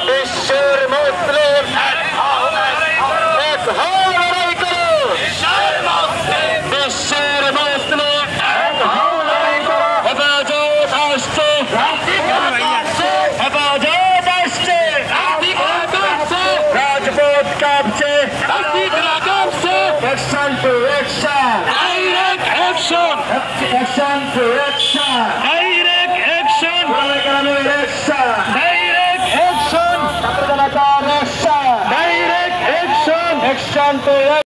বিশ্বের মুসলিম বিশ্বের মুসলিম হেফাজত আসছে হেফাজত আসছে রাজপথ কাঁপছে action to action direct action action to action direct action direct action direct action action to